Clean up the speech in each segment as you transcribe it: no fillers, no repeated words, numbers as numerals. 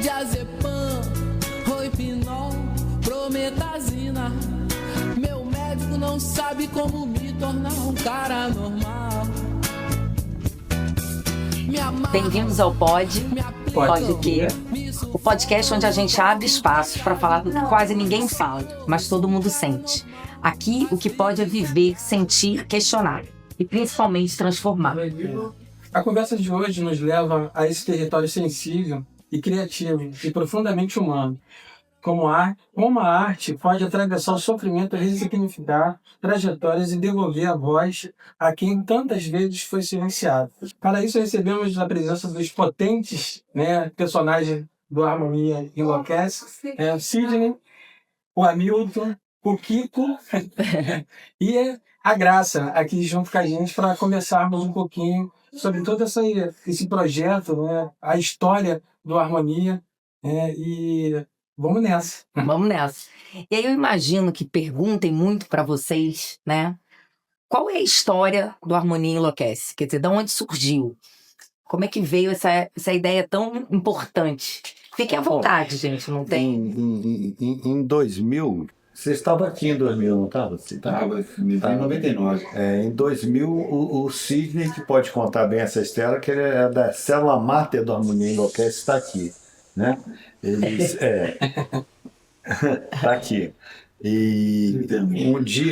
diazepam, roipinol, prometazina. Meu médico não sabe como me tornar um cara normal. Bem-vindos ao Pode Que, o podcast onde a gente abre espaço para falar do que quase ninguém fala, mas todo mundo sente. Aqui, o que pode é viver, sentir, questionar e principalmente transformar. A conversa de hoje nos leva a esse território sensível e criativo e profundamente humano. Como a arte pode atravessar o sofrimento e ressignificar trajetórias e devolver a voz a quem tantas vezes foi silenciado. Para isso, recebemos a presença dos potentes personagens do Harmonia Enlouquece, o Sidney, o Hamilton, o Kiko e a Graça, aqui junto com a gente para conversarmos um pouquinho sobre todo esse projeto, a história do Harmonia, e vamos nessa. Vamos nessa. E aí eu imagino que perguntem muito para vocês, né? Qual é a história do Harmonia Enlouquece? Quer dizer, de onde surgiu? Como é que veio essa ideia tão importante? Fiquem à vontade, gente, não tem... Em 2000... Você estava aqui em 2000, não estava? Estava, em 99. Em 2000, o Sidney, que pode contar bem essa história, que ele é da célula máter do Harmonia Enlouquece, está aqui, né? Tá aqui. E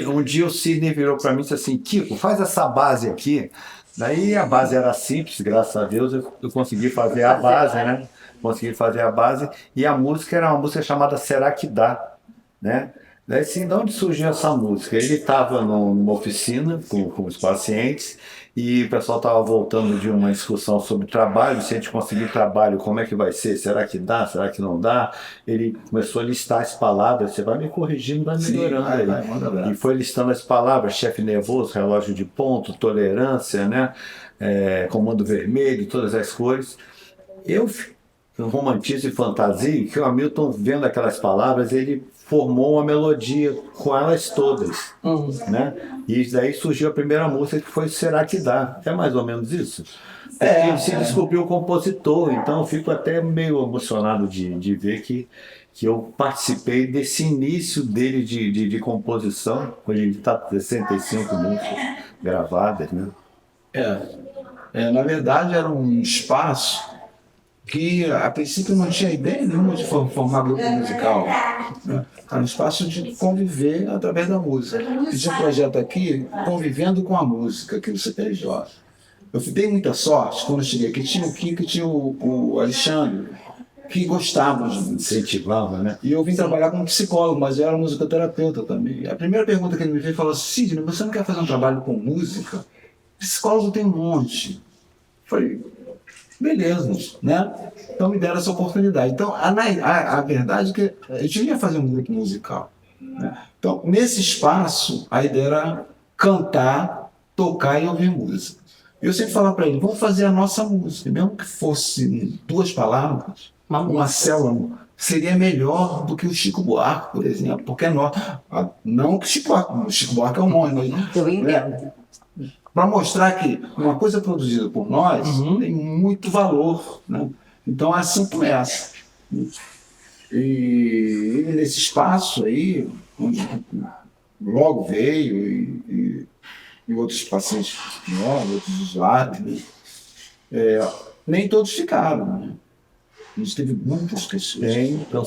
um dia o Sidney virou para mim e disse assim: Kiko, faz essa base aqui. Daí a base era simples, graças a Deus eu consegui fazer a base, né? Consegui fazer a base. E a música era uma música chamada Será Que Dá, né? Daí, assim, de onde surgiu essa música? Ele estava numa oficina com os pacientes e o pessoal estava voltando de uma discussão sobre trabalho. Se a gente conseguir trabalho, como é que vai ser? Será que dá? Será que não dá? Ele começou a listar as palavras. Você vai me corrigindo, vai melhorando. Vai, e foi listando as palavras: chefe nervoso, relógio de ponto, tolerância, né? Comando vermelho, todas as cores. Eu romantizo e fantasia que o Hamilton, vendo aquelas palavras, ele formou uma melodia com elas todas, né? E daí surgiu a primeira música, que foi Será Que Dá? É mais ou menos isso? Ele se descobriu o compositor, então eu fico até meio emocionado de ver que eu participei desse início dele de composição. Hoje ele está com 65 músicas gravadas, né? Na verdade era um espaço que a princípio não tinha ideia nenhuma de formar grupo musical, né? Era um espaço de conviver através da música. E tinha um projeto aqui, Convivendo com a Música, aqui no CTJ. Eu dei muita sorte quando eu cheguei aqui, tinha o Kiko e tinha o Alexandre, que gostavam de incentivavam, né? E eu vim trabalhar como psicólogo, mas eu era musicoterapeuta também. A primeira pergunta que ele me fez falou: Sidney, você não quer fazer um trabalho com música? Psicólogo tem um monte. Eu falei: beleza, né? Então me deram essa oportunidade. Então, a verdade é que a gente ia fazer um grupo musical, né? Então, nesse espaço, a ideia era cantar, tocar e ouvir música. Eu sempre falava para ele: vamos fazer a nossa música, mesmo que fosse 2 palavras, uma célula, seria melhor do que o Chico Buarque, por exemplo, porque não que o Chico Buarque é um nome, mas para mostrar que uma coisa produzida por nós tem muito valor, né? Então assim começa. E nesse espaço aí, onde logo veio e outros pacientes, outros usuários, nem todos ficaram, né? A gente teve muitas pessoas. Então,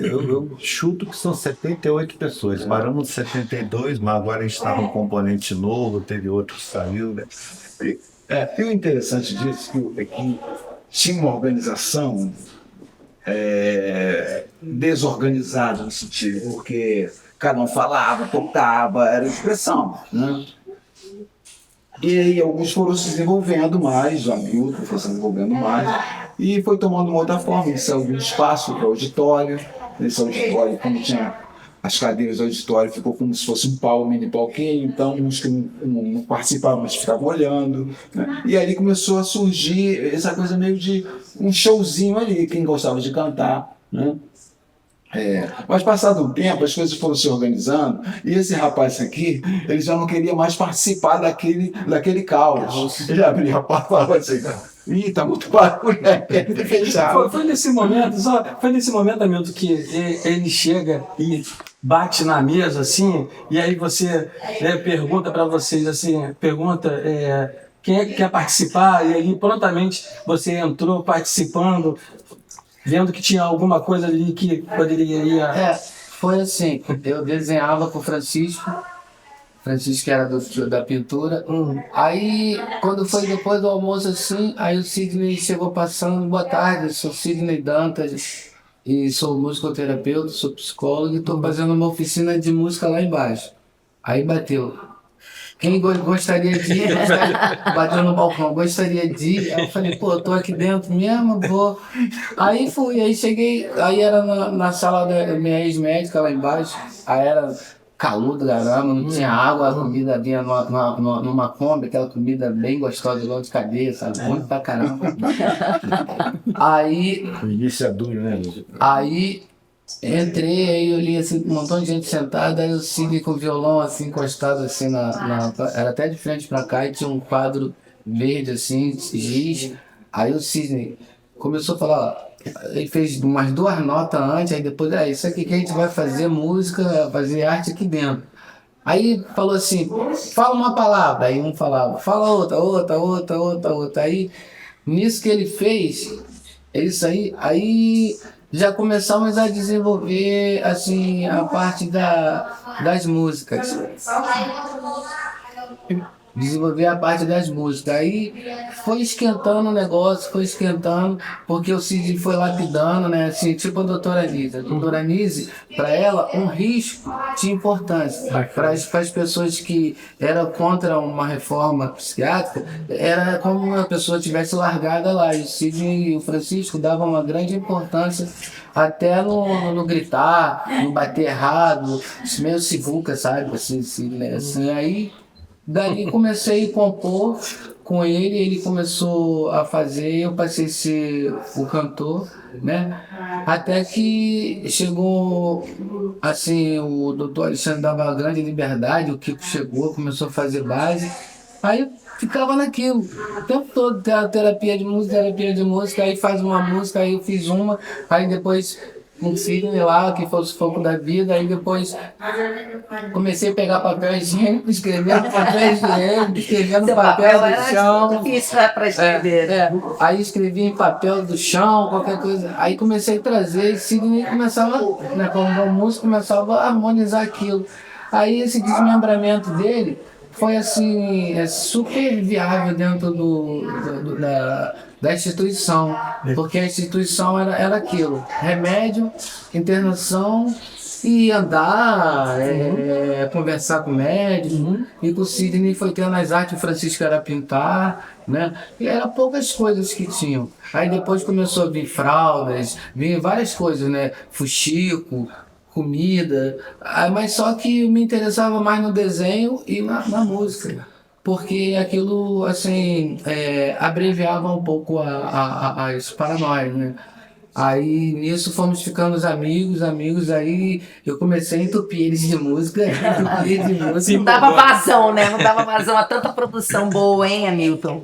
eu chuto que são 78 pessoas. Paramos de 72, mas agora a gente está com um componente novo, teve outro que saiu, né? E o interessante disso é que tinha uma organização desorganizada no sentido, porque cada um falava, tocava, era expressão, né? E aí alguns foram se desenvolvendo mais, o Hamilton foi se desenvolvendo mais, e foi tomando uma outra forma. Ele saiu de um espaço para o auditório. Nesse auditório, como tinha as cadeiras do auditório, ficou como se fosse um mini palquinho, então uns que não participavam, mas ficavam olhando, né? E aí começou a surgir essa coisa meio de um showzinho ali, quem gostava de cantar, né? Mas passado um tempo, as coisas foram se organizando, e esse rapaz aqui, ele já não queria mais participar daquele caos. Ele abria a porta e falava assim: Ih, tá muito barulho, né? Quer fechar. Foi nesse momento, Hamilton, que ele chega e bate na mesa, assim, e aí você pergunta para vocês, assim, quem é que quer participar, e aí prontamente você entrou participando, vendo que tinha alguma coisa ali que poderia... Foi assim, eu desenhava com o Francisco que era da pintura. Aí, quando foi depois do almoço assim, aí o Sidney chegou passando, boa tarde, eu sou Sidney Dantas e sou musicoterapeuta, sou psicólogo e estou fazendo uma oficina de música lá embaixo. Aí bateu. Quem gostaria de ir? Bateu no balcão, gostaria de ir? Aí eu falei, pô, eu tô aqui dentro mesmo, vou. Aí fui, aí cheguei, aí era na sala da minha ex-médica lá embaixo, aí era calor do caramba, não tinha água, a comida vinha numa Kombi, aquela comida bem gostosa, igual de cadeia, sabe? Muito pra caramba. Aí. O início é duro, né? Aí entrei, aí eu li assim, um montão de gente sentada, aí eu segui com o violão assim, encostado assim era até de frente pra cá e tinha um quadro verde assim, giz. Aí o Sidney começou a falar, ele fez umas 2 notas antes, aí depois, isso aqui que a gente vai fazer música, fazer arte aqui dentro. Aí falou assim, fala uma palavra, aí um falava, fala outra. Aí, nisso que ele fez, isso aí já começamos a desenvolver assim a parte das músicas. Desenvolver a parte das músicas. Aí foi esquentando o negócio, porque o Cid foi lapidando, né? Assim, tipo a doutora Anise. A doutora Anise, para ela, um risco tinha importância. Para as pessoas que eram contra uma reforma psiquiátrica, era como uma pessoa tivesse largada lá. E o Cid e o Francisco davam uma grande importância até no gritar, no bater errado, meio sivuca, sabe? Assim, aí. Daí comecei a compor com ele começou a fazer, eu passei a ser o cantor, né? Até que chegou, assim, o doutor Alexandre dava grande liberdade, o Kiko chegou, começou a fazer base, aí eu ficava naquilo, o tempo todo, terapia de música, aí faz uma música, aí eu fiz uma, aí depois um Sidney lá, que foi o sufoco da vida, aí depois comecei a pegar papel higiênico, escrevendo papel higiênico, escrevendo Seu papel do era chão. difícil, né, para escrever. Aí escrevi em papel do chão, qualquer coisa. Aí comecei a trazer, e Sidney começava, né, como bom músico, começava a harmonizar aquilo. Aí esse desmembramento dele foi assim, super viável dentro da instituição, porque a instituição era aquilo, remédio, internação e andar, conversar com o médico, e com o Sidney foi tendo as artes, o Francisco era pintar, né? E eram poucas coisas que tinham. Aí depois começou a vir fraldas, vir várias coisas, né? Fuxico, comida, mas só que me interessava mais no desenho e na música, porque aquilo assim abreviava um pouco as paranoias, né? Aí nisso fomos ficando amigos, aí eu comecei a entupir eles de música, Não dava vazão, né? Não dava vazão a tanta produção boa, hein, Hamilton?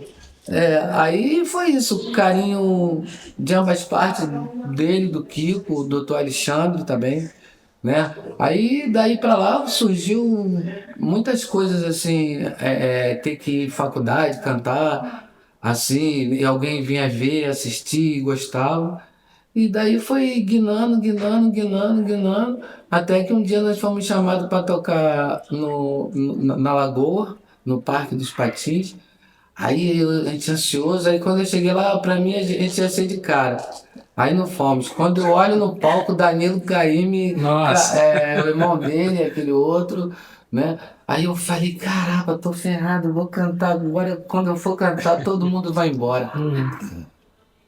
Aí foi isso, carinho de ambas partes, dele, do Kiko, do Dr. Alexandre também, né? Aí daí pra lá surgiu muitas coisas assim, ter que ir à faculdade, cantar, assim, e alguém vinha ver, assistir, gostava. E daí foi guinando, até que um dia nós fomos chamados para tocar na Lagoa, no Parque dos Patins. Aí a gente ansioso, aí quando eu cheguei lá, pra mim a gente ia ser de cara. Aí não fomos. Quando eu olho no palco, Danilo Caymmi, o irmão dele, aquele outro, né? Aí eu falei, caraca, tô ferrado, vou cantar agora. Quando eu for cantar, todo mundo vai embora.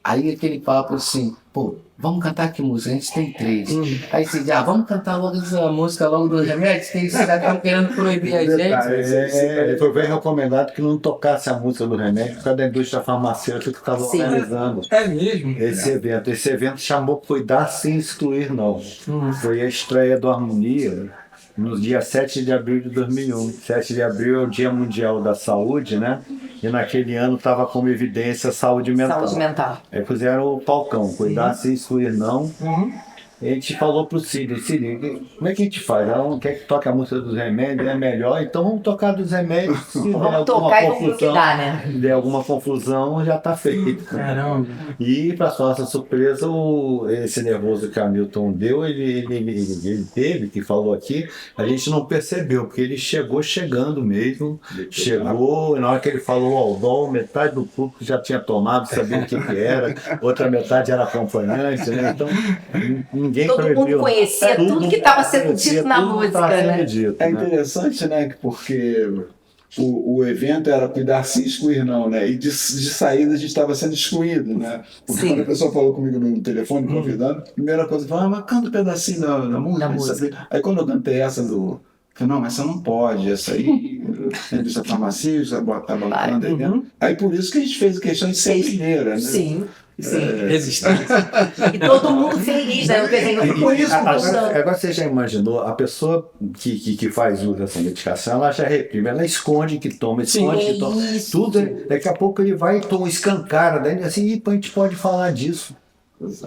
Aí aquele papo assim, pô, vamos cantar que música? A gente tem 3. Aí você já, vamos cantar logo essa música logo do remédio? Vocês já estão querendo proibir a gente? Ele foi bem recomendado que não tocasse a música do remédio por causa da indústria farmacêutica que estava organizando. É mesmo? Esse evento. Esse evento chamou Cuidar Sem Excluir, não. Foi a estreia do Harmonia. no dia 7 de abril de 2001. 7 de abril é o Dia Mundial da Saúde, né? E naquele ano estava como evidência a saúde mental. Saúde mental. Aí puseram o palcão, cuidar sem excluir não. A gente falou pro Cid, como é que a gente faz? Ela não quer que toque a música dos remédios, é melhor, então vamos tocar dos remédios. Se der Vamos alguma tocar e vamos ver o que confusão, dá, né? se der alguma confusão, já tá feito. Caramba. E, para nossa surpresa, esse nervoso que Hamilton deu, ele teve, que falou aqui, a gente não percebeu, porque ele chegou chegando mesmo, chegou, e na hora que ele falou ao dom, metade do público já tinha tomado, sabia o que era, outra metade era acompanhante, né? Então, ninguém Todo mundo previu. conhecia tudo que estava sendo dito na música, né? É interessante, né? Porque o evento era cuidar sem excluir não, né? E de saída a gente estava sendo excluído, né? Porque Sim. quando a pessoa falou comigo no telefone, convidando, a primeira coisa, falou, mas canta um pedacinho da música. Da música. Aí quando eu cantei essa eu falei, não, essa não pode, essa aí, a farmacêutica, tá bancando aí dentro. Aí por isso que a gente fez questão de ser primeira, né? Sim. Sim. Resistência. E todo mundo feliz, né? Por isso, Agora você já imaginou, a pessoa que faz uso dessa medicação, ela já reprime, ela esconde que toma, esconde que toma. isso. Tudo, daqui a pouco ele vai e toma, escancara, daí assim, a gente pode falar disso.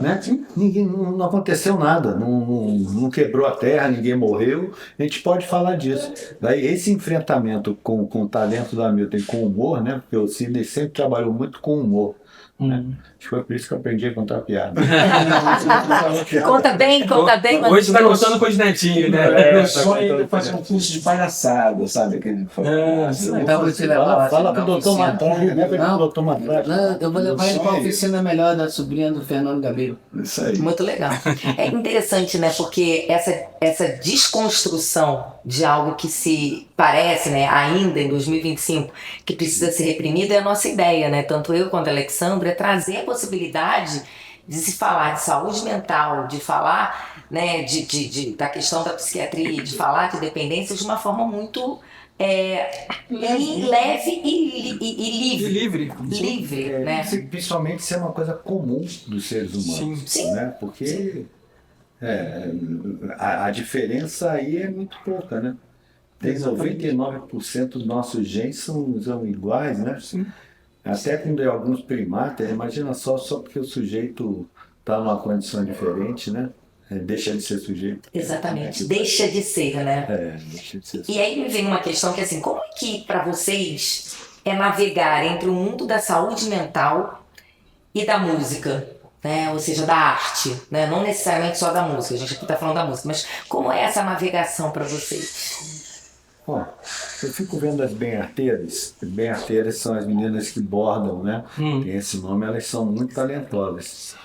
Né? Não aconteceu nada, não quebrou a terra, ninguém morreu, a gente pode falar disso. Daí esse enfrentamento com o talento da Hamilton e com o humor, né? Porque o Sidney sempre trabalhou muito com humor. Né? Acho que foi por isso que eu aprendi a contar piada. Conta bem. Mas Hoje tá contando com os netinhos, né? Meu sonho é fazer um curso de palhaçada, sabe? Aquele... Pra você levar Fala pro doutor Matralha, né? Pro doutor Matralha. Não, eu vou levar ele pra oficina melhor da sobrinha do Fernando Gabeiro. Isso aí. muito legal. É interessante, né? Porque essa desconstrução de algo que se parece, né, ainda em 2025, que precisa ser reprimido, é a nossa ideia, né? Tanto eu quanto a Alexandra, é trazer a possibilidade de se falar de saúde mental, de falar, né, da questão da psiquiatria, de falar de dependência de uma forma muito leve e livre. Livre, né? Principalmente ser uma coisa comum dos seres humanos. Sim. Né? Porque a diferença aí é muito pouca, né? Tem 99% dos nossos genes são iguais, né? Sim. Até com alguns primatas, imagina só porque o sujeito está numa condição diferente, né? Deixa de ser sujeito. Exatamente, deixa de ser, né? Deixa de ser E aí me vem uma questão que, assim, como é que para vocês é navegar entre o mundo da saúde mental e da música, né? Ou seja, da arte, né? Não necessariamente só da música, a gente aqui está falando da música, mas como é essa navegação para vocês? Ó, eu fico vendo as bem-arteiras. Bem-arteiras são as meninas que bordam, né? Tem esse nome, elas são muito talentosas.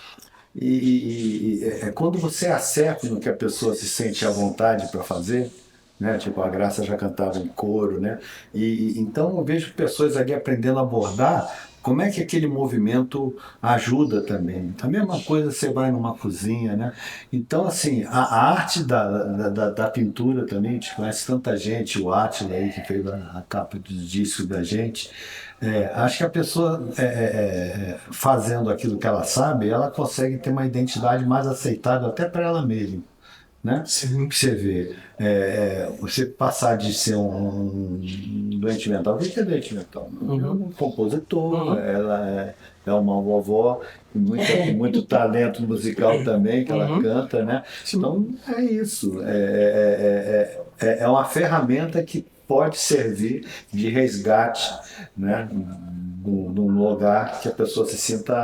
E quando você acerta no que a pessoa se sente à vontade para fazer, né? Tipo, a Graça já cantava em coro, né? Então eu vejo pessoas ali aprendendo a bordar. Como é que aquele movimento ajuda também? A mesma coisa você vai numa cozinha, né? Então, assim, a arte da pintura também, a gente conhece tanta gente, o Átila aí que fez a capa dos discos da gente. Acho que a pessoa fazendo aquilo que ela sabe, ela consegue ter uma identidade mais aceitável até para ela mesma. Né? Sim. Você vê, você passar de ser um doente mental, o que é doente mental? É um compositor, ela é uma vovó com muito talento musical também, que ela canta, né? Então é isso, é uma ferramenta que pode servir de resgate, né? Num lugar que a pessoa se sinta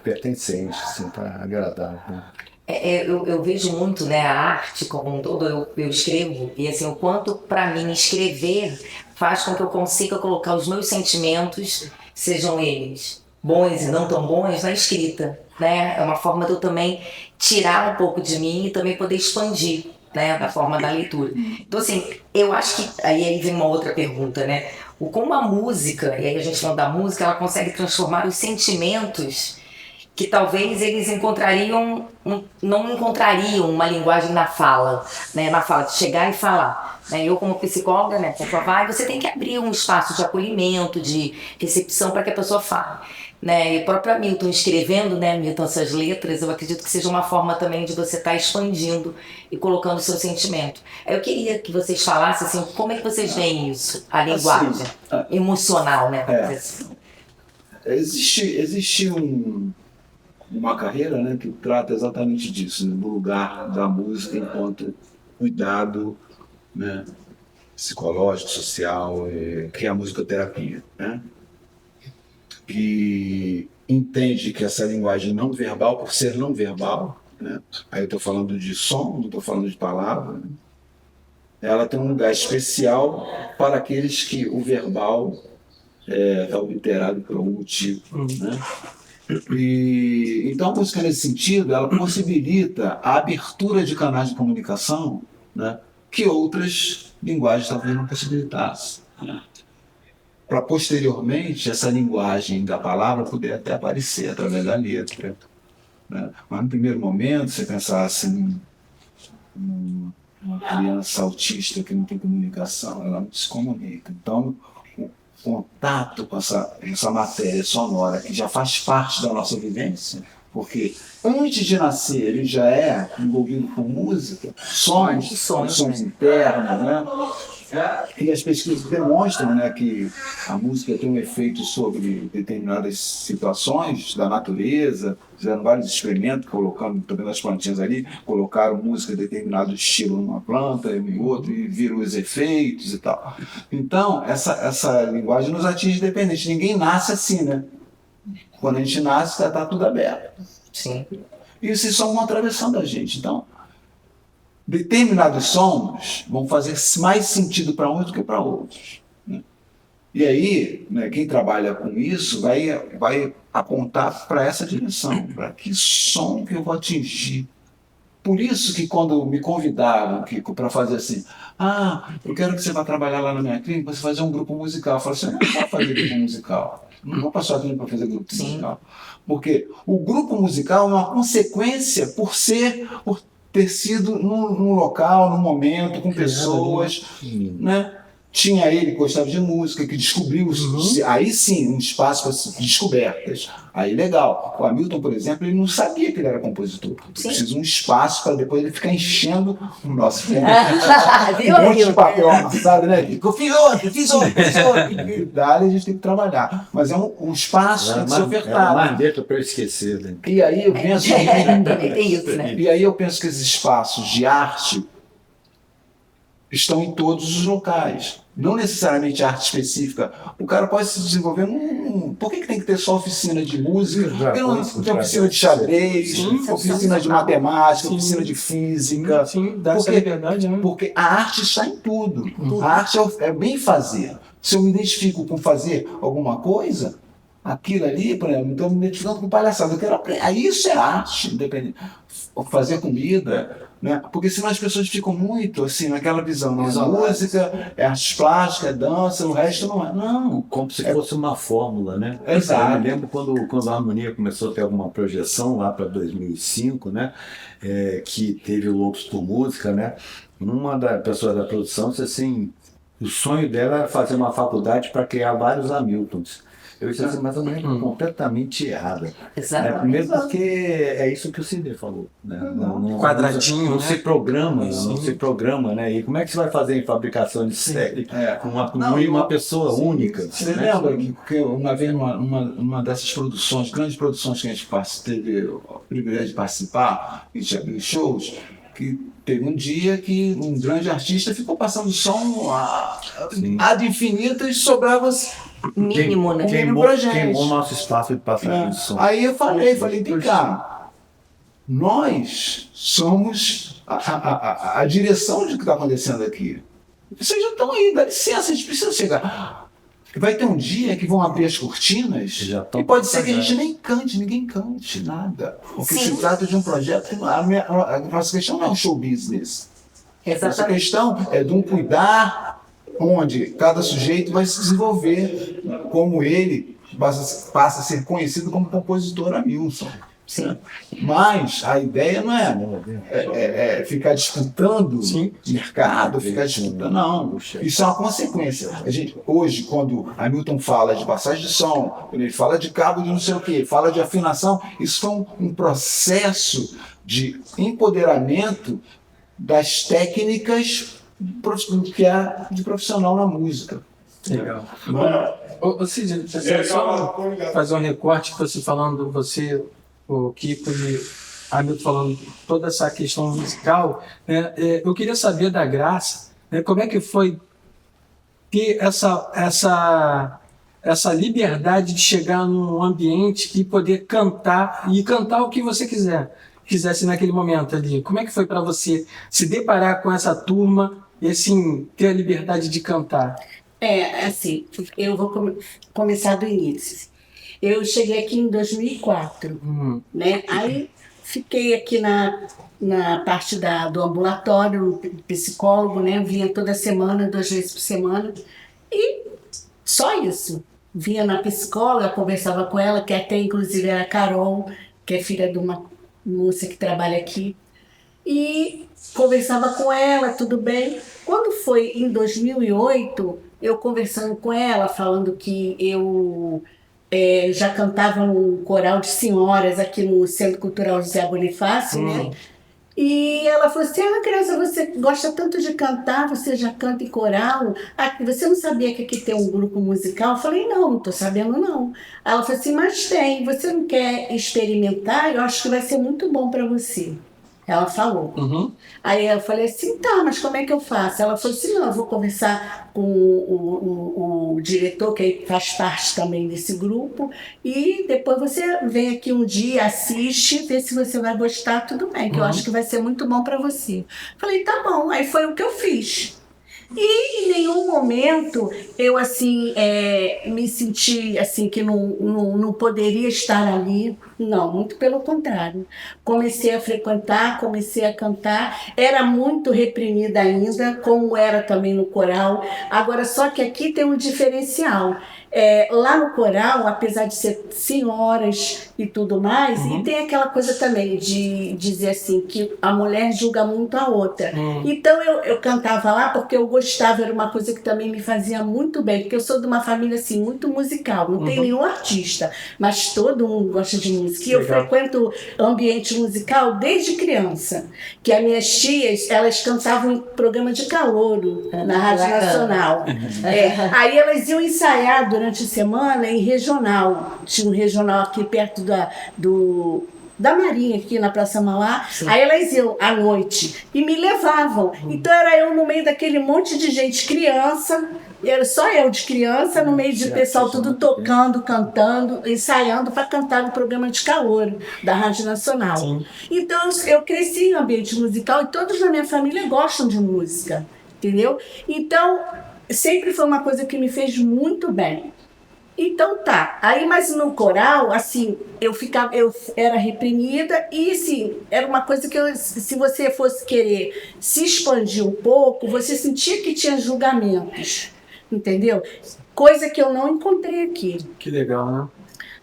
pertencente, se sinta agradável. Né? Eu vejo muito, né, a arte como um todo, eu escrevo, e assim, o quanto para mim escrever faz com que eu consiga colocar os meus sentimentos, sejam eles bons e não tão bons, na escrita, né? É uma forma de eu também tirar um pouco de mim e também poder expandir, né, da forma da leitura. Então, assim, eu acho que aí vem uma outra pergunta, né? Como a música, e aí a gente falando da música, ela consegue transformar os sentimentos que talvez eles não encontrariam uma linguagem na fala, né? Na fala, de chegar e falar. Né? Eu, como psicóloga, né, você tem que abrir um espaço de acolhimento, de recepção para que a pessoa fale. né? E o próprio Hamilton escrevendo, né, Hamilton, essas letras, eu acredito que seja uma forma também de você estar expandindo e colocando o seu sentimento. Eu queria que vocês falassem assim, como é que vocês veem isso, a linguagem emocional, né? Existe uma carreira, né, que trata exatamente disso, né, do lugar da música enquanto cuidado, né, psicológico, social, que é a musicoterapia, né? Que entende que essa linguagem não verbal, por ser não verbal, né? Aí eu estou falando de som, não estou falando de palavra, né? Ela tem um lugar especial para aqueles que o verbal está obliterado por algum motivo, né? E, então a música nesse sentido, ela possibilita a abertura de canais de comunicação, né, que outras linguagens talvez não possibilitassem, né? Para posteriormente essa linguagem da palavra poder até aparecer através da letra, né? Mas no primeiro momento, você pensasse numa criança autista que não tem comunicação, ela não se comunica. Então, o contato com essa matéria sonora que já faz parte da nossa vivência, porque antes de nascer ele já é envolvido com música, sons internos, né? E as pesquisas demonstram, né, que a música tem um efeito sobre determinadas situações da natureza. Fizeram vários experimentos, colocando também nas plantinhas ali, colocaram música de determinado estilo numa planta e em outra, e viram os efeitos e tal. Então, essa linguagem nos atinge independente. Ninguém nasce assim, né? Quando a gente nasce, está tudo aberto. Sim. E esses sons vão atravessando a gente. Então, determinados sons vão fazer mais sentido para uns do que para outros, né? E aí, né, quem trabalha com isso vai apontar para essa direção, para que som que eu vou atingir. Por isso que quando me convidaram, Kiko, para fazer assim, eu quero que você vá trabalhar lá na minha clínica, você fazer um grupo musical. Eu falo assim, eu não vou fazer grupo musical. Não vou passar a clínica para fazer grupo musical. Porque o grupo musical é uma consequência por ter sido num local, num momento, com pessoas, né? Tinha ele que gostava de música, que descobriu, aí sim, um espaço para descobertas. Aí legal. O Hamilton, por exemplo, ele não sabia que ele era compositor. Precisa de um espaço para depois ele ficar enchendo o nosso tempo. Um monte de papel amassado, né? Eu fiz outro. Daí a gente tem que trabalhar. Mas é um espaço que tem que ser ofertado. Mais dentro para eu esquecer, né? E aí eu penso Tem isso, né? E aí eu penso que esses espaços de arte estão em todos os locais. Não necessariamente arte específica. O cara pode se desenvolver Por que tem que ter só oficina de música? Por que não tem oficina de xadrez, oficina de matemática, oficina de física? Sim, dá essa liberdade, né? Porque a arte está em tudo. A arte é bem fazer. Se eu me identifico com fazer alguma coisa, aquilo ali, por exemplo, estou me identificando com palhaçada. Eu quero aprender. Aí isso é arte, independente. Fazer comida, né? Porque senão as pessoas ficam muito assim, naquela visão. Não é música, é arte plástica, é dança, o resto não é. Não. Como se fosse uma fórmula, né? Exato. Eu me lembro quando a Harmonia começou a ter alguma projeção lá para 2005, né? Que teve o Loucos por Música, né? Uma das pessoas da produção disse assim, o sonho dela era fazer uma faculdade para criar vários Hamiltons. Eu disse assim, mas eu não é completamente errada. Exatamente. Primeiro porque é isso que o Sidney falou, né? Quadradinho, não né? se programa, não se programa, né? E como é que você vai fazer em fabricação de série com uma pessoa única? Você né? lembra que uma vez numa dessas produções, grandes produções que a gente teve o privilégio de participar, a gente abriu shows, que teve um dia que um grande artista ficou passando som ad infinito e sobrava Mínimo, né? Queimou nosso espaço de passagem de som. Aí eu falei, vem cá, nós somos a direção de que está acontecendo aqui. Vocês já estão aí, dá licença, a gente precisa chegar. Vai ter um dia que vão abrir as cortinas e pode ser que a gente nem cante, ninguém cante nada. Porque se trata de um projeto, a nossa questão não é um show business. Exatamente. Essa questão é de um cuidar onde cada sujeito vai se desenvolver como ele passa a ser conhecido como compositor Hamilton. Sim. Mas a ideia não é ficar disputando mercado, ficar disputando, não. Isso é uma consequência. A gente, hoje, quando Hamilton fala de passagem de som, quando ele fala de cabo de não sei o quê, fala de afinação, isso foi um processo de empoderamento das técnicas que é de profissional na música. Legal. Ô Cid, só fazer um recorte que você falando, o Kiko e Hamilton falando toda essa questão musical, né? Eu queria saber da Graça, né? Como é que foi ter essa liberdade de chegar num ambiente e poder cantar o que você quisesse naquele momento ali. Como é que foi para você se deparar com essa turma e assim ter a liberdade de cantar? Assim, eu vou começar do início. Eu cheguei aqui em 2004, né? Aí fiquei aqui na parte do ambulatório, psicólogo, né? Vinha toda semana, 2 vezes por semana. E só isso. Vinha na psicóloga, conversava com ela, que até inclusive era a Carol, que é filha de uma moça que trabalha aqui. E conversava com ela, tudo bem. Quando foi em 2008, eu conversando com ela, falando que eu já cantava no coral de senhoras aqui no Centro Cultural José Bonifácio, né? E ela falou assim, Graça, você gosta tanto de cantar, você já canta em coral? Você não sabia que aqui tem um grupo musical? Eu falei, não estou sabendo não. Ela falou assim, mas tem, você não quer experimentar? Eu acho que vai ser muito bom para você. Ela falou. Aí eu falei assim, tá, mas como é que eu faço? Ela falou assim, não, eu vou conversar com o diretor, que faz parte também desse grupo, e depois você vem aqui um dia, assiste, vê se você vai gostar, tudo bem, que eu acho que vai ser muito bom para você. Falei, tá bom. Aí foi o que eu fiz. E em nenhum momento eu assim me senti assim que não poderia estar ali. Não, muito pelo contrário. Comecei a frequentar, comecei a cantar. Era muito reprimida ainda, como era também no coral. Agora, só que aqui tem um diferencial. Lá no coral, apesar de ser senhoras e tudo mais, e tem aquela coisa também de dizer assim, que a mulher julga muito a outra. Então eu cantava lá porque eu gostava, era uma coisa que também me fazia muito bem, porque eu sou de uma família assim, muito musical, não tem nenhum artista, mas todo mundo gosta de música. E eu frequento ambiente musical desde criança, que as minhas tias, elas cantavam em programa de calouro na Rádio Nacional. Aí elas iam ensaiar durante a semana em regional. Tinha um regional aqui perto da Marinha, aqui na Praça Mauá. Aí elas iam à noite e me levavam. Então era eu no meio daquele monte de gente, criança, era só eu de criança, no meio de pessoal tudo tocando, cantando, ensaiando para cantar no programa de calor da Rádio Nacional. Então eu cresci em ambiente musical e todos na minha família gostam de música, entendeu? Então sempre foi uma coisa que me fez muito bem. Então tá, aí mas no coral, assim, eu era reprimida e assim, era uma coisa que se você fosse querer se expandir um pouco, você sentia que tinha julgamentos, entendeu? Coisa que eu não encontrei aqui. Que legal, né?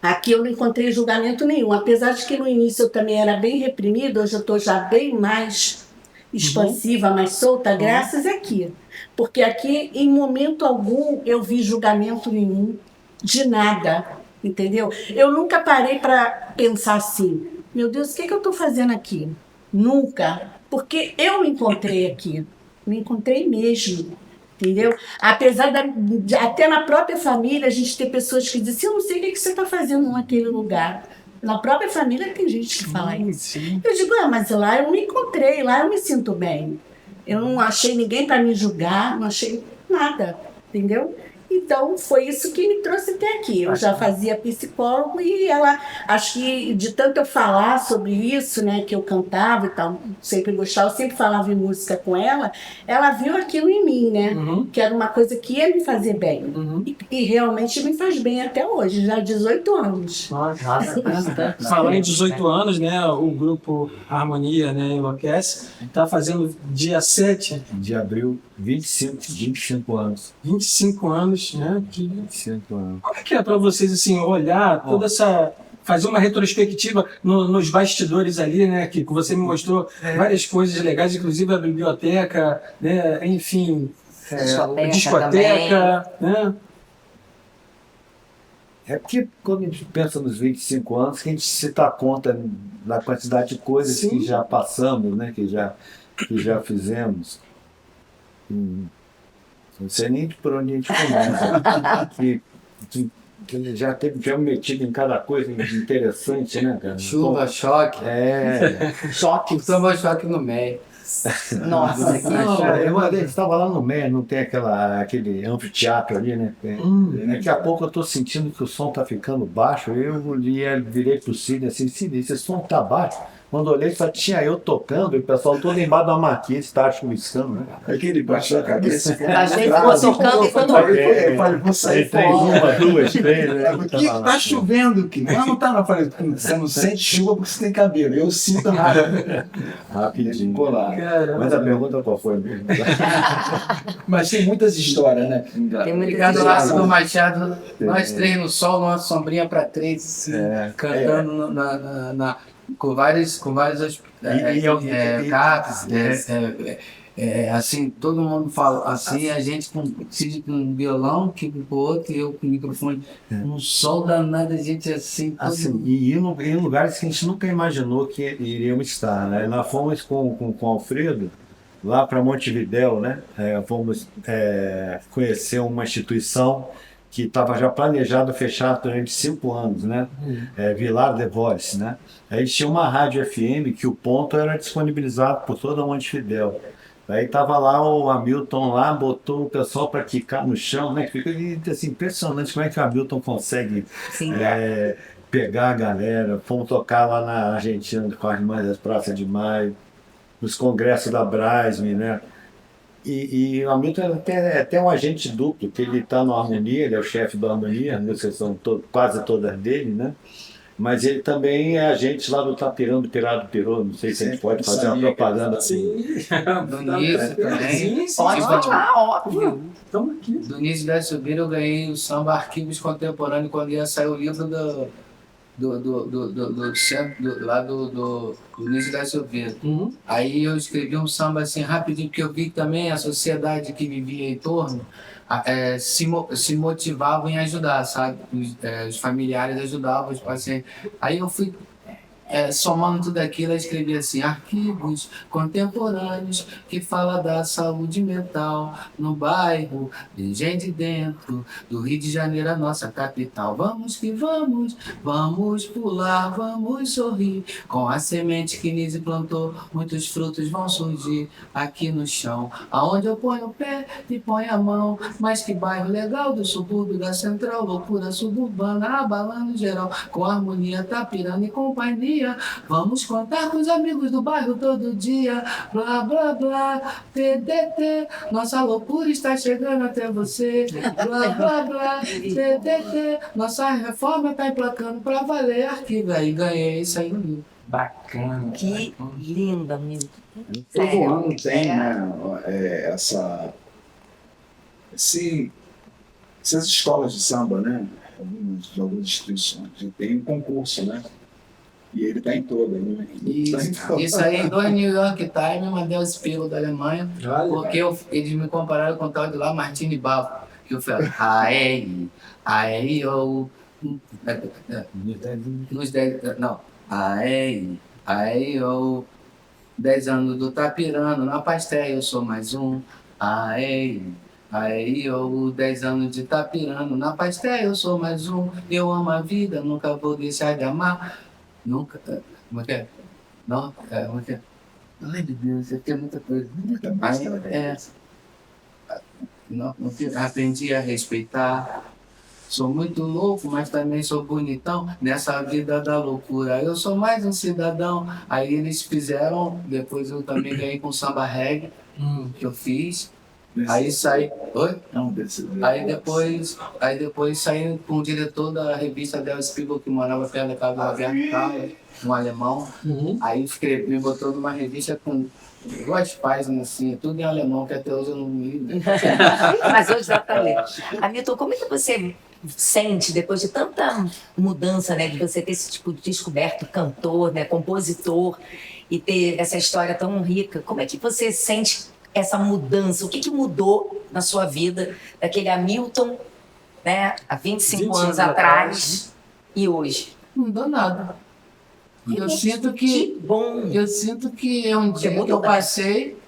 Aqui eu não encontrei julgamento nenhum, apesar de que no início eu também era bem reprimida, hoje eu estou já bem mais expansiva, mais solta, graças aqui. Porque aqui, em momento algum, eu vi julgamento nenhum. De nada, entendeu? Eu nunca parei para pensar assim, meu Deus, o que eu estou fazendo aqui? Nunca, porque eu me encontrei aqui, me encontrei mesmo, entendeu? Apesar até na própria família a gente ter pessoas que dizem, eu não sei o que você está fazendo naquele lugar. Na própria família tem gente que fala isso. Eu digo, mas lá eu me encontrei, lá eu me sinto bem. Eu não achei ninguém para me julgar, não achei nada, entendeu? Então, foi isso que me trouxe até aqui. Eu já fazia psicólogo e ela, acho que de tanto eu falar sobre isso, né, que eu cantava e tal, sempre gostava, sempre falava em música com ela viu aquilo em mim, né, que era uma coisa que ia me fazer bem. E realmente me faz bem até hoje, já há 18 anos. Nossa. Falando em 18 anos, né, o grupo Harmonia, né, Enlouquece, está fazendo dia 7 de abril, 25 anos. 25 anos, né? 25 anos. Como é que é para vocês, assim, olhar toda essa fazer uma retrospectiva nos bastidores ali, né? Que você me mostrou várias coisas legais, inclusive a biblioteca, né? Enfim, a discoteca, né? É porque quando a gente pensa nos 25 anos, que a gente se dá conta da quantidade de coisas Sim. que já passamos, né? Que já fizemos. Não sei nem por onde a gente começa. que já metido em cada coisa interessante, né, cara? Chuva, choque. Choque. Samba choque no meio. Nossa, que Eu estava lá no meio, não tem aquele anfiteatro ali, né? Daqui a pouco eu estou sentindo que o som está ficando baixo. Eu virei pro Cid assim, Cid, esse som tá baixo. Quando eu olhei, só tinha eu tocando e o pessoal todo embaixo da marquise, tá chuviscando, né? Aquele baixou a cabeça. A gente ficou tocando e quando Eu falei, vou sair Três, fora. uma, duas, três, né? O que tá chovendo aqui? Não tá, não. Eu falei, você não sente chuva porque você tem cabelo. Eu sinto Rapidinho. colar. Mas a pergunta qual foi mesmo? Mas tem muitas histórias, né? tem muito Obrigado, Lácio do Machado. Nós três no sol, numa sombrinha para três, assim, cantando com vários assim, todo mundo fala assim, a gente com um violão, que com outro, e eu com o microfone, um sol danado, a gente assim, todo Assim, e em lugares que a gente nunca imaginou que iríamos estar, né? Nós fomos com o Alfredo lá para Montevidéu, né? Fomos conhecer uma instituição que estava já planejado fechar durante 5 anos, né? Vilar de Voz, né? Aí tinha uma rádio FM que o ponto era disponibilizado por toda Montevidéu. Aí tava lá o Hamilton lá, botou o pessoal para quicar no chão, né? Fica assim, impressionante como é que o Hamilton consegue pegar a galera. Fomos tocar lá na Argentina, com as Irmãs das Praças de Maio, nos congressos da Brasme, né? E o Hamilton é até um agente duplo, que ele está no Harmonia, ele é o chefe do Harmonia, né? São quase todas dele, né? Mas ele também é agente lá do Tapirão, do Pirado Pirou, não sei se a gente pode fazer uma propaganda assim. do início também. Pode falar, óbvio. Estamos aqui. Do início da subida eu ganhei o samba Arquivos Contemporâneos quando ia sair o livro do centro, lá do início da subida. Aí eu escrevi um samba assim rapidinho, porque eu vi que também a sociedade que vivia em torno se motivavam em ajudar, sabe? Os familiares ajudavam os pacientes. Aí eu fui somando tudo aquilo, eu escrevi assim: arquivos contemporâneos que fala da saúde mental no bairro, de gente dentro do Rio de Janeiro, a nossa capital. Vamos que vamos, vamos pular, vamos sorrir. Com a semente que Nise plantou, muitos frutos vão surgir aqui no chão. Aonde eu ponho o pé e ponho a mão. Mas que bairro legal do subúrbio da central, loucura suburbana, abalando geral. Com harmonia, Tapirana e companhia. Vamos contar com os amigos do bairro todo dia. Blá, blá, blá, TDT. Nossa loucura está chegando até você. Blá, blá, blá, TDT. Nossa reforma está emplacando pra valer. Arquivo. Aí ganhei isso aí no livro. Bacana. Que linda, mesmo. Todo ano tem, né, essas escolas de samba, né? Algumas instituições. Tem um concurso, né? E ele está em toda, né? Isso aí, 2 New York Times, mandei os pelos da Alemanha, porque eles me compararam com o tal de lá, Martini Balbo, que eu falei, nos 10, não, 10 anos do Tapirano, na Pastel eu sou mais um, 10 anos de Tapirano, na Pastel eu sou mais um, eu amo a vida, nunca vou deixar de amar. Nunca. Como é que é? Não, como é que é? Não lembro de Deus, eu tenho muita coisa. Aprendi a respeitar. Sou muito louco, mas também sou bonitão. Nessa vida da loucura, eu sou mais um cidadão. Aí eles fizeram, depois eu também ganhei com samba reggae, que eu fiz. Aí saí. Oi? Aí depois saí com o diretor da revista Der Spiegel, que morava perto da casa do Roberto Carlos, um alemão. Aí me botou numa revista com 2 páginas, assim, tudo em alemão, que até hoje eu não li. Mas hoje já está lendo. Hamilton, como é que você sente, depois de tanta mudança, né, de você ter esse tipo de descoberto cantor, né, compositor, e ter essa história tão rica, como é que você sente essa mudança? O que mudou na sua vida daquele Hamilton, né, há 25 anos atrás e hoje? Não mudou nada. Eu sinto que bom. Eu sinto que é um dia que eu passei.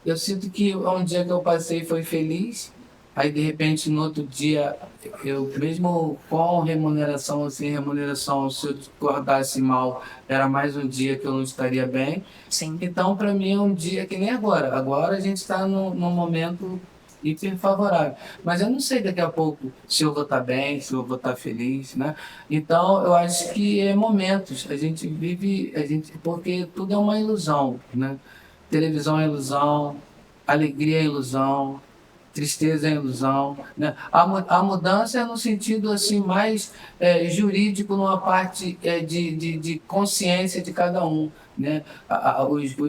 Eu sinto que é um dia que eu passei e foi feliz. Aí de repente no outro dia, eu mesmo com remuneração ou sem remuneração, se eu acordasse mal, era mais um dia que eu não estaria bem. Sim. Então para mim é um dia que nem agora. Agora a gente está num momento hiper favorável. Mas eu não sei daqui a pouco se eu vou estar bem, se eu vou estar feliz, né? Então eu acho que é momentos. A gente vive, porque tudo é uma ilusão, né? Televisão é ilusão, alegria é ilusão, tristeza é ilusão, né? A mudança é no sentido assim mais jurídico, numa parte de consciência de cada um, né?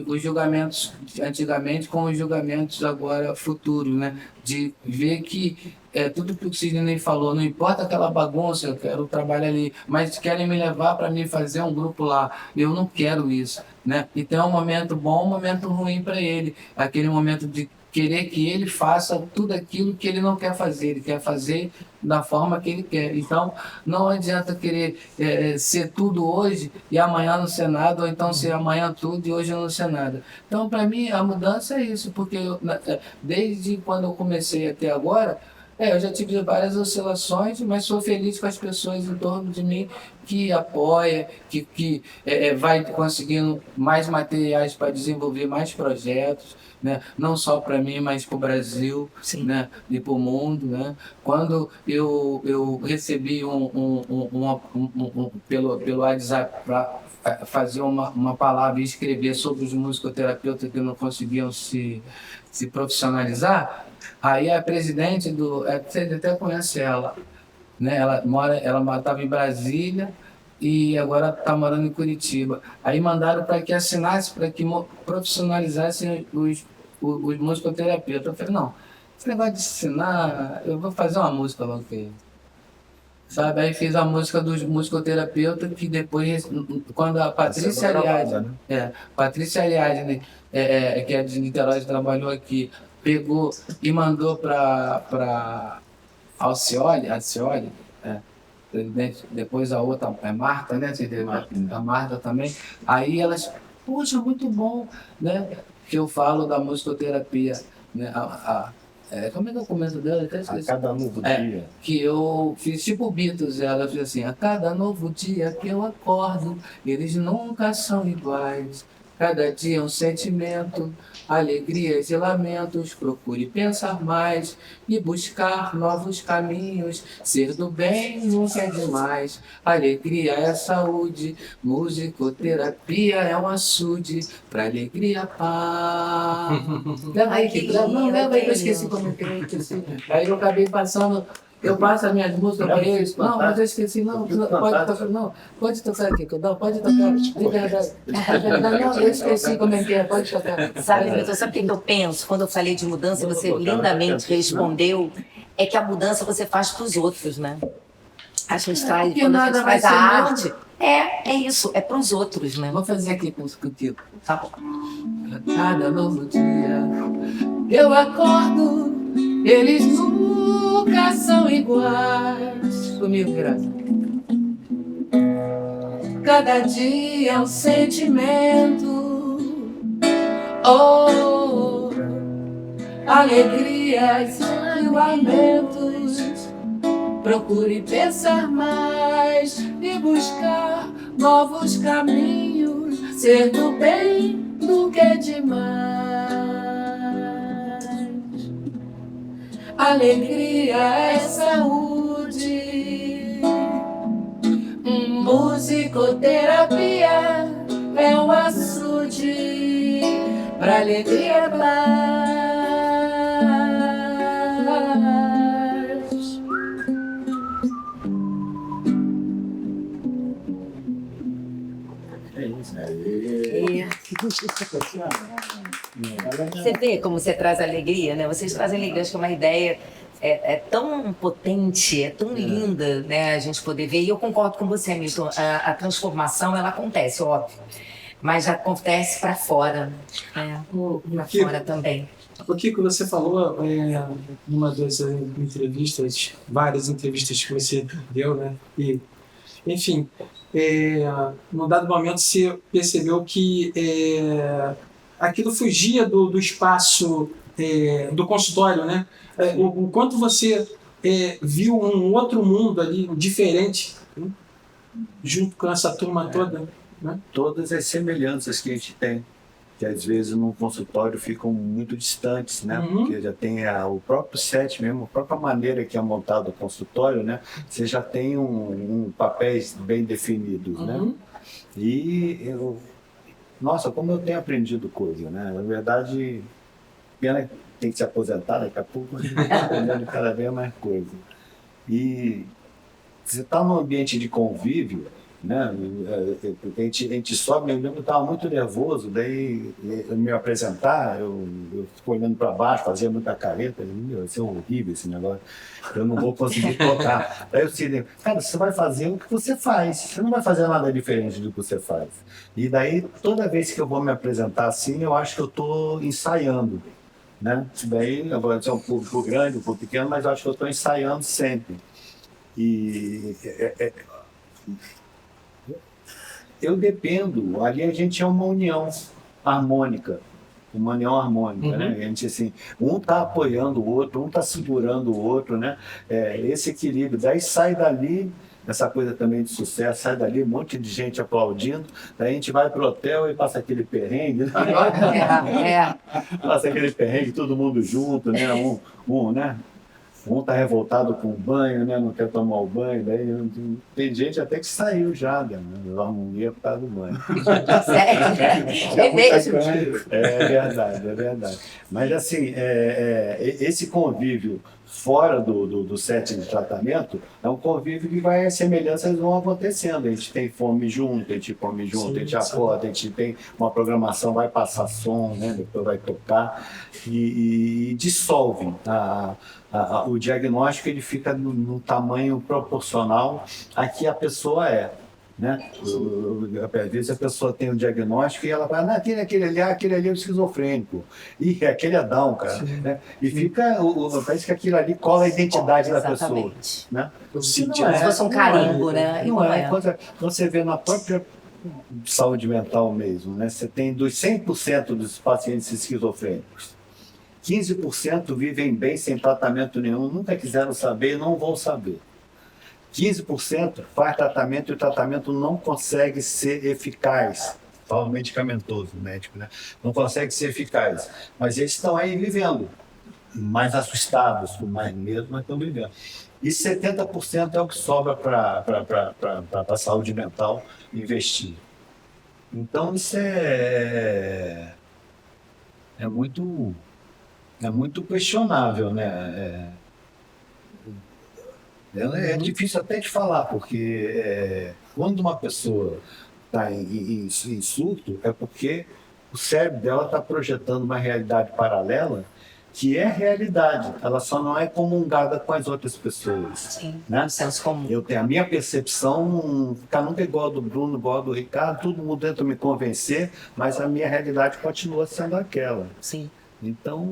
Os julgamentos antigamente com os julgamentos agora futuros, né? De ver que tudo que o Sidney falou, não importa aquela bagunça, eu quero trabalhar ali, mas querem me levar para mim fazer um grupo lá, eu não quero isso, né? Então é um momento bom, um momento ruim para ele, aquele momento de querer que ele faça tudo aquilo que ele não quer fazer, ele quer fazer da forma que ele quer. Então, não adianta querer ser tudo hoje e amanhã não ser nada, ou então ser amanhã tudo e hoje não ser nada. Então, para mim, a mudança é isso, porque desde quando eu comecei até agora, eu já tive várias oscilações, mas sou feliz com as pessoas em torno de mim que apoia, que vai conseguindo mais materiais para desenvolver mais projetos, né? Não só para mim, mas para o Brasil, né? E para o mundo, né? Quando eu recebi pelo WhatsApp para fazer uma palavra e escrever sobre os musicoterapeutas que não conseguiam se profissionalizar, aí a presidente você até conhece ela, né? Ela estava em Brasília e agora está morando em Curitiba. Aí mandaram para que assinasse, para que profissionalizassem os musicoterapeutas. Eu falei, não, esse negócio de assinar, eu vou fazer uma música logo que ele. Sabe? Aí fiz a música dos musicoterapeutas, que depois, quando a Patrícia Ariadne, Patrícia Ariadne, que é de Niterói, trabalhou aqui, pegou e mandou para Alcioli, presidente, depois a outra, Marta, né? A Marta também. Aí elas, poxa, muito bom, né? Que eu falo da musicoterapia, né? Como é que é o começo dela? Até esqueci. A cada novo dia. Que eu fiz tipo Beatles, ela fez assim, a cada novo dia que eu acordo, eles nunca são iguais. Cada dia um sentimento, alegrias e lamentos. Procure pensar mais e buscar novos caminhos. Ser do bem nunca é demais. Alegria é saúde, musicoterapia é um açude. Pra alegria, paz. Leva aí, leva aí que eu esqueci como é que eu esqueci. Aí eu acabei passando. Eu passo as minhas músicas para eles. Não, mas eu esqueci. Não, pode tocar aqui, pode tocar. De verdade. Não, eu esqueci como é que é, pode tocar. Sabe, Milton, sabe o que eu penso? Quando eu falei de mudança, você lindamente respondeu, é que a mudança você faz para os outros, né? A gente traz, quando a gente faz a arte, é isso, é para os outros, né? Vou fazer aqui contigo. Tá bom. Cada novo dia eu acordo, eles nunca são iguais. Comigo, graça. Cada dia é um sentimento, alegrias e lamentos. Procure pensar mais e buscar novos caminhos. Ser do bem nunca é demais. Alegria é saúde. Musicoterapia é um açude. Pra alegria é paz. Você vê como você traz alegria, né? Vocês trazem alegria, acho que é uma ideia é tão potente, é tão linda, né, a gente poder ver. E eu concordo com você, Milton, a transformação, ela acontece, óbvio, mas acontece para fora, né? Para fora também. O Kiko, você falou numa das entrevistas, várias entrevistas que você deu, né? E, enfim, num dado momento você percebeu que aquilo fugia do espaço do consultório, né? O quanto você viu um outro mundo ali, diferente, né? Junto com essa turma toda, né? Todas as semelhanças que a gente tem, que às vezes no consultório ficam muito distantes, né? Porque já tem o próprio set mesmo, a própria maneira que é montado o consultório, né? Você já tem papéis bem definidos, né? E nossa, como eu tenho aprendido coisa, né? Na verdade, pena que tem que se aposentar daqui a pouco, mas eu estou aprendendo cada vez mais coisa. E você está num ambiente de convívio, né? A gente sobe, eu lembro que eu estava muito nervoso, daí eu me apresentar, eu fico olhando para baixo, fazia muita careta, vai ser horrível esse negócio, eu não vou conseguir tocar. Daí eu disse, cara, você vai fazer o que você faz, você não vai fazer nada diferente do que você faz. E daí, toda vez que eu vou me apresentar assim, eu acho que eu estou ensaiando, né? Daí, agora é um público grande, um público pequeno, mas eu acho que eu estou ensaiando sempre. E eu dependo, ali a gente é uma união harmônica, né? A gente, assim, um está apoiando o outro, um está segurando o outro, né? Esse equilíbrio, daí sai dali, essa coisa também de sucesso, sai dali, um monte de gente aplaudindo, daí a gente vai pro hotel e passa aquele perrengue, né? Passa aquele perrengue, todo mundo junto, né? Né? Um tá revoltado com o banho, né? Não quer tomar o banho, daí tem gente até que saiu já, né? Da harmonia por causa do banho. Sério? É mesmo? É verdade. Mas assim, esse convívio fora do set de tratamento é um convívio que as semelhanças vão acontecendo. A gente tem fome junto, a gente come junto, a gente acorda, a gente tem uma programação, vai passar som, né? Depois vai tocar e dissolve o diagnóstico, ele fica no tamanho proporcional a que a pessoa é, né? Às vezes a pessoa tem um diagnóstico e ela fala, aquele ali é o esquizofrênico, e aquele é Down, cara, né? E fica, parece que aquilo ali cola a identidade da pessoa, né? Se fosse um carimbo, né? Não é. Quando você vê na própria saúde mental mesmo, né? Você tem dos 100% dos pacientes esquizofrênicos, 15% vivem bem sem tratamento nenhum, nunca quiseram saber e não vão saber. 15% faz tratamento e o tratamento não consegue ser eficaz. Fala medicamentoso, médico, né? Não consegue ser eficaz. Mas eles estão aí vivendo, mais assustados, com mais medo, mas estão vivendo. E 70% é o que sobra para a saúde mental investir. Então isso é muito questionável, né? É difícil até de falar, porque quando uma pessoa está em surto, é porque o cérebro dela está projetando uma realidade paralela que é realidade, ela só não é comungada com as outras pessoas. Sim, né? senso comum. Eu tenho a minha percepção, não fica nunca igual a do Bruno, igual a do Ricardo, todo mundo tenta me convencer, mas a minha realidade continua sendo aquela. Sim. Então,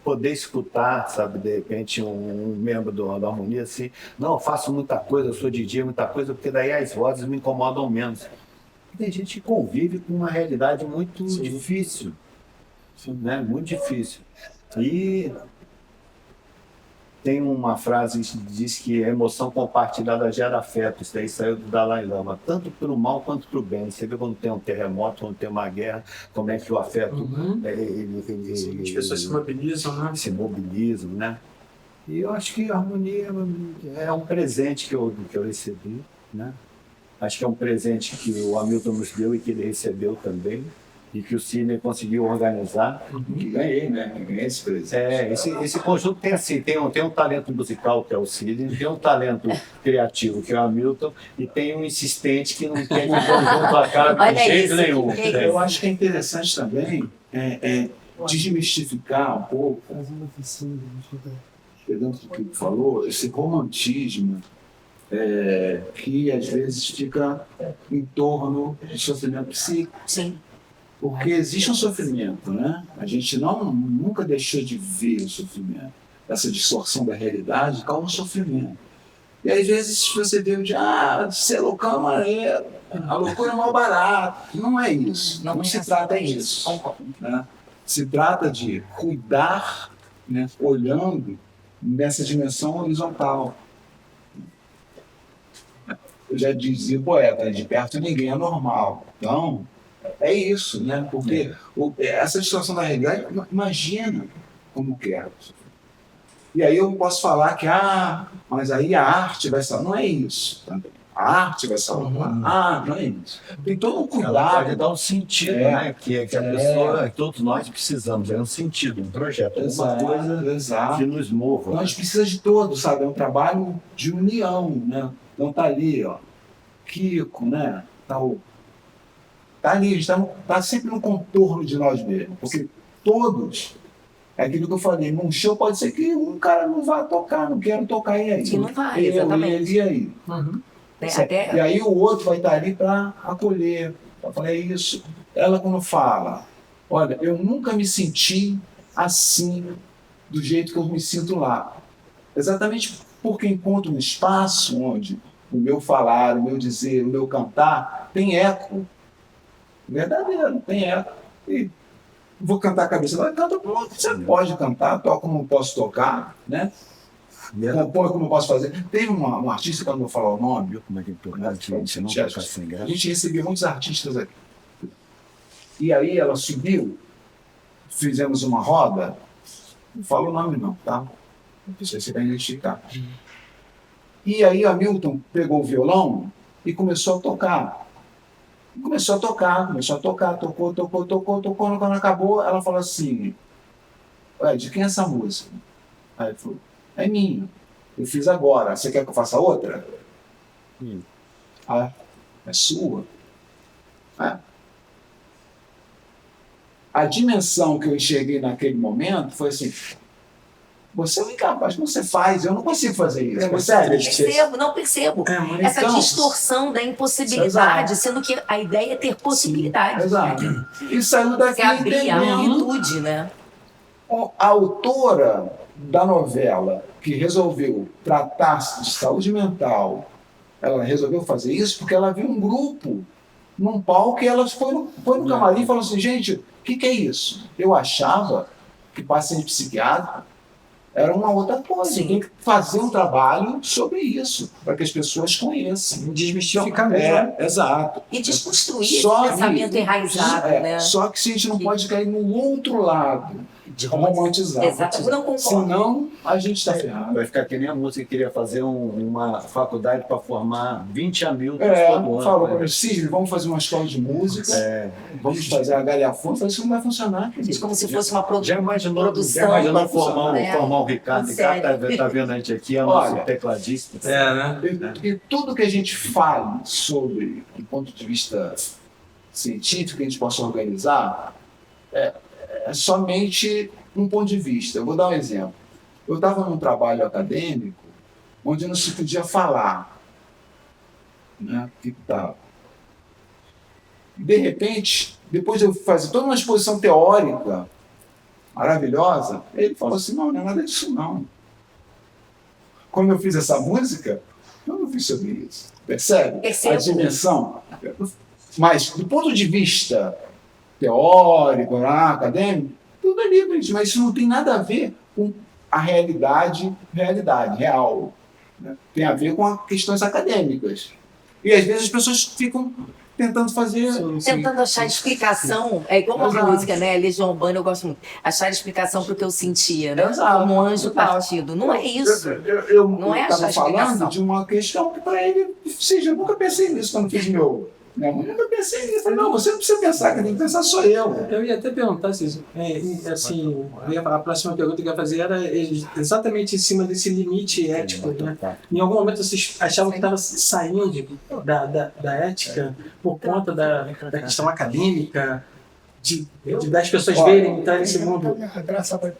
poder escutar, sabe, de repente um membro da harmonia assim, não, eu faço muita coisa, eu sou DJ, muita coisa, porque daí as vozes me incomodam menos. Tem gente que convive com uma realidade muito difícil, né? Muito difícil. E tem uma frase que diz que a emoção compartilhada gera afeto. Isso daí saiu do Dalai Lama, tanto para o mal quanto para o bem. Você vê quando tem um terremoto, quando tem uma guerra, como é que o afeto... As pessoas se mobilizam, né? Se mobilizam, né? E eu acho que a harmonia é um presente que eu recebi, né? Acho que é um presente que o Hamilton nos deu e que ele recebeu também, e que o Sidney conseguiu organizar. Que ganhei, né? Ganhei esse presente. Esse conjunto tem assim, tem um talento musical, que é o Sidney, tem um talento criativo, que é o Hamilton, e tem um insistente que não quer que o conjunto acabe de jeito nenhum. Eu acho que é interessante também desmistificar um pouco, pegando o que tu falou, esse romantismo que às vezes fica em torno do sofrimento psíquico. Sim. Porque existe um sofrimento, né? A gente nunca deixou de ver o sofrimento. Essa distorção da realidade causa um sofrimento. E às vezes você vê ser loucão é maneiro, a loucura é mal barato. Não é isso. Não se trata disso. Né? Se trata de cuidar, né, olhando nessa dimensão horizontal. Eu já dizia o poeta, de perto ninguém é normal. Então, é isso, né? Porque essa distorção da realidade, imagina como que é. E aí eu posso falar que, mas aí a arte vai salvar. Não é isso. Também. A arte vai salvar. Não é isso. Tem todo um cuidado. Ela pode dar um sentido, né? Que a pessoa, todos nós precisamos, um sentido, um projeto, uma coisa que nos mova. Nós precisamos de todos, sabe? É um trabalho de união, né? Então tá ali, ó, Kiko, né? Tá ali, a gente tá sempre no contorno de nós mesmos. Porque todos, é aquilo que eu falei, num show pode ser que um cara não vá tocar, não quero tocar, e aí? Sim, não vai, exatamente. E aí? E aí o outro vai estar ali para acolher, para falar isso. Ela quando fala, olha, eu nunca me senti assim, do jeito que eu me sinto lá. Exatamente porque encontro um espaço onde o meu falar, o meu dizer, o meu cantar tem eco. Verdadeiro, tem eco. E vou cantar a cabeça, canta, você pode cantar, toca como posso tocar, né? Compõe como eu posso fazer. Teve um artista, que eu não vou falar o nome, viu? Como é que a gente recebeu muitos artistas aqui. E aí ela subiu, fizemos uma roda, não falo o nome não, tá? Não sei se você vai identificar. E aí a Milton pegou o violão e começou a tocar. Tocou. Quando acabou, ela falou assim, de quem é essa música? Aí ele falou, é minha. Eu fiz agora. Você quer que eu faça outra? É sua. A dimensão que eu enxerguei naquele momento foi assim, você é incapaz, como você faz? Eu não consigo fazer isso. Não percebo. Essa distorção da impossibilidade, sendo que a ideia é ter possibilidade. Exato. E saiu daqui você abrir a amplitude, né? A autora da novela que resolveu tratar-se de saúde mental, ela resolveu fazer isso porque ela viu um grupo num palco e ela foi no camarim e falou assim, gente, o que é isso? Eu achava que paciente psiquiátrico era uma outra coisa. Sim. Tem que fazer um trabalho sobre isso, para que as pessoas conheçam. Desmistificar mesmo. Exato. E desconstruir esse pensamento enraizado, né? Só que se a gente não pode cair no outro lado, de romantizar. Exato, não concordo. Senão, a gente está ferrado. Vai ficar que nem a música que queria fazer uma faculdade para formar 20 amigos todo ano. Falou para mim, Sidney, vamos fazer uma escola de música, vamos fazer a galhafone, falei, isso não vai funcionar. Como se fosse uma Já imaginou produção. formar o Ricardo? O Ricardo tá vendo a gente aqui, é o nosso tecladista. E tudo que a gente fale sobre, do ponto de vista científico, que a gente possa organizar, é somente um ponto de vista. Eu vou dar um exemplo. Eu estava num trabalho acadêmico onde não se podia falar. Né? De repente, depois de eu fazer toda uma exposição teórica maravilhosa, ele falou assim, não é nada disso não. Quando eu fiz essa música, eu não fiz sobre isso. Percebe? A dimensão. Mas, do ponto de vista teórico, acadêmico, tudo é livre, mas isso não tem nada a ver com a realidade real. Né? Tem a ver com questões acadêmicas. E às vezes as pessoas ficam tentando fazer... Tentando achar explicação, é igual uma música, né? Legião Urbana, eu gosto muito. Achar explicação para o que eu sentia, né? Como um anjo partido. Não é isso. Eu não é estava achar explicação. falando de uma questão que para ele, eu nunca pensei nisso quando fiz meu... Eu nunca pensei nisso. Eu falei, não, você não precisa pensar, quem tem que pensar sou eu. Eu ia até perguntar, assim, a próxima pergunta que eu ia fazer era exatamente em cima desse limite ético, né? Em algum momento vocês achavam que estava saindo da ética por conta da questão acadêmica? das pessoas verem, entrar nesse mundo.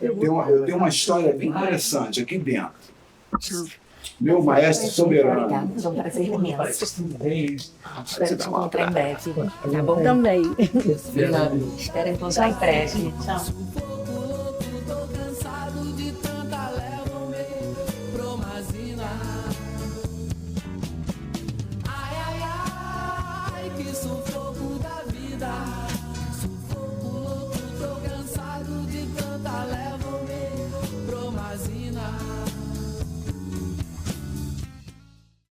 Eu tenho uma história bem interessante aqui dentro. Meu maestro soberano. Obrigada, foi um prazer imenso. Espero te encontrar em breve. Tá bom? Também. Espero encontrar em breve. Tchau.